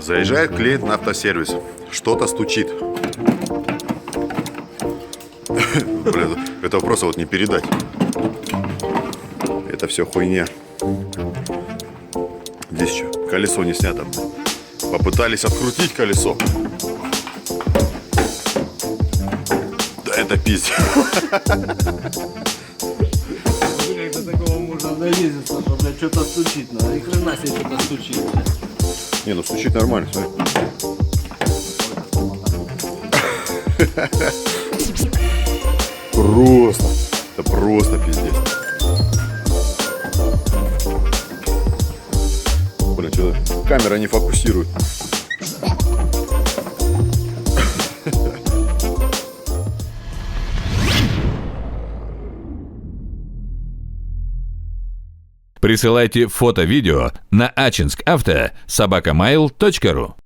Заезжает клиент на автосервис. Что-то стучит. Блин, это просто вот не передать. Это все хуйня. Здесь что? Колесо не снято. Попытались открутить колесо. Да это пиздец. Как до такого можно доездиться, что, блядь, что-то стучит надо. И хрена себе что-то стучит. Не, ну стучит нормально, смотри. Просто. Это просто пиздец. Блин, что-то камера не фокусирует. Присылайте фото-видео на achинскавто@mail.ru.